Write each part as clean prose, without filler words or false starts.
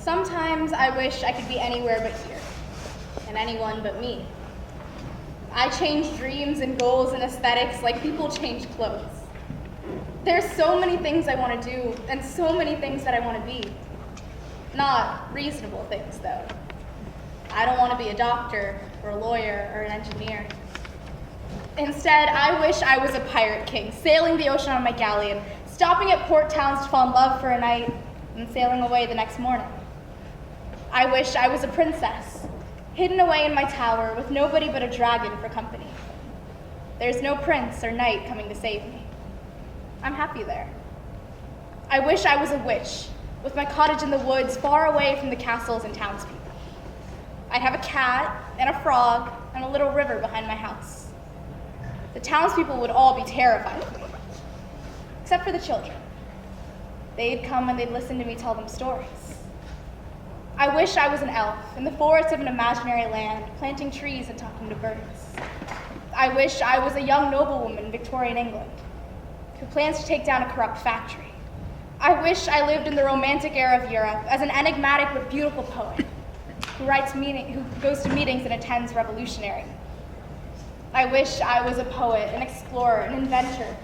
Sometimes I wish I could be anywhere but here, and anyone but me. I change dreams and goals and aesthetics like people change clothes. There's so many things I want to do, and so many things that I want to be. Not reasonable things, though. I don't want to be a doctor, or a lawyer, or an engineer. Instead, I wish I was a pirate king, sailing the ocean on my galleon, stopping at port towns to fall in love for a night, and sailing away the next morning. I wish I was a princess, hidden away in my tower with nobody but a dragon for company. There's no prince or knight coming to save me. I'm happy there. I wish I was a witch, with my cottage in the woods, far away from the castles and townspeople. I'd have a cat and a frog and a little river behind my house. The townspeople would all be terrified of me, except for the children. They'd come and they'd listen to me tell them stories. I wish I was an elf in the forest of an imaginary land, planting trees and talking to birds. I wish I was a young noblewoman in Victorian England who plans to take down a corrupt factory. I wish I lived in the Romantic era of Europe as an enigmatic but beautiful poet who goes to meetings and attends revolutionary. I wish I was a poet, an explorer, an inventor.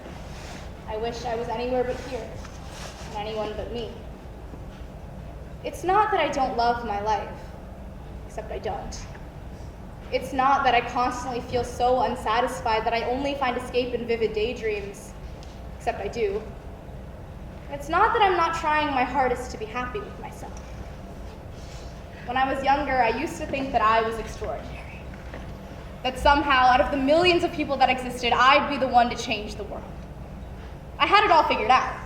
I wish I was anywhere but here, and anyone but me. It's not that I don't love my life, except I don't. It's not that I constantly feel so unsatisfied that I only find escape in vivid daydreams, except I do. It's not that I'm not trying my hardest to be happy with myself. When I was younger, I used to think that I was extraordinary. That somehow, out of the millions of people that existed, I'd be the one to change the world. I had it all figured out.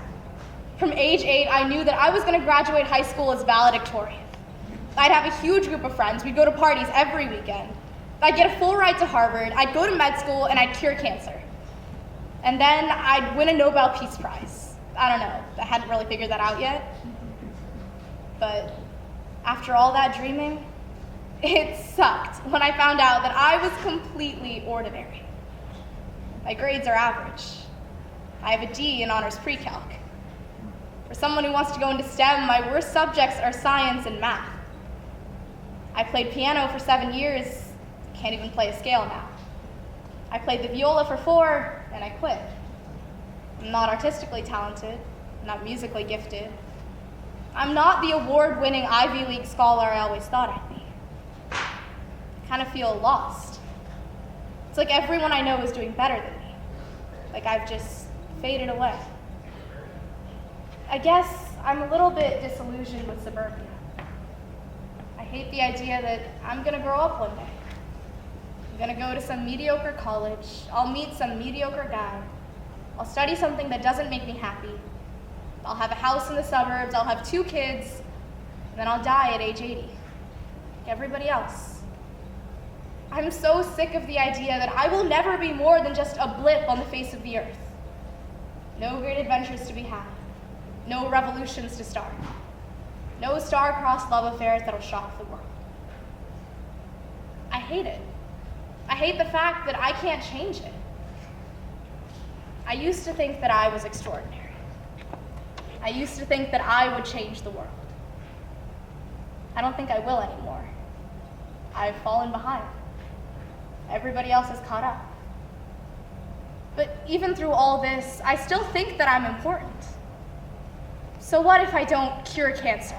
From age 8, I knew that I was going to graduate high school as valedictorian. I'd have a huge group of friends. We'd go to parties every weekend. I'd get a full ride to Harvard. I'd go to med school, and I'd cure cancer. And then I'd win a Nobel Peace Prize. I don't know. I hadn't really figured that out yet. But after all that dreaming, it sucked when I found out that I was completely ordinary. My grades are average. I have a D in honors pre-calc. For someone who wants to go into STEM, my worst subjects are science and math. I played piano for 7 years, can't even play a scale now. I played the viola for 4, and I quit. I'm not artistically talented, I'm not musically gifted. I'm not the award-winning Ivy League scholar I always thought I'd be. I kind of feel lost. It's like everyone I know is doing better than me. Like I've just faded away. I guess I'm a little bit disillusioned with suburbia. I hate the idea that I'm gonna grow up one day. I'm gonna go to some mediocre college, I'll meet some mediocre guy, I'll study something that doesn't make me happy, I'll have a house in the suburbs, I'll have 2 kids, and then I'll die at age 80, like everybody else. I'm so sick of the idea that I will never be more than just a blip on the face of the earth. No great adventures to be had. No revolutions to start. No star-crossed love affairs that'll shock the world. I hate it. I hate the fact that I can't change it. I used to think that I was extraordinary. I used to think that I would change the world. I don't think I will anymore. I've fallen behind. Everybody else has caught up. But even through all this, I still think that I'm important. So what if I don't cure cancer?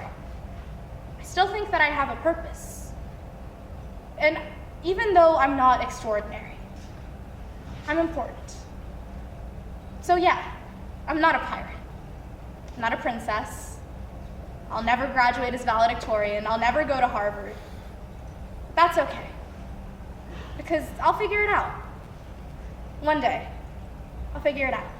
I still think that I have a purpose. And even though I'm not extraordinary, I'm important. So yeah, I'm not a pirate. I'm not a princess. I'll never graduate as valedictorian. I'll never go to Harvard. But that's okay, because I'll figure it out. One day, I'll figure it out.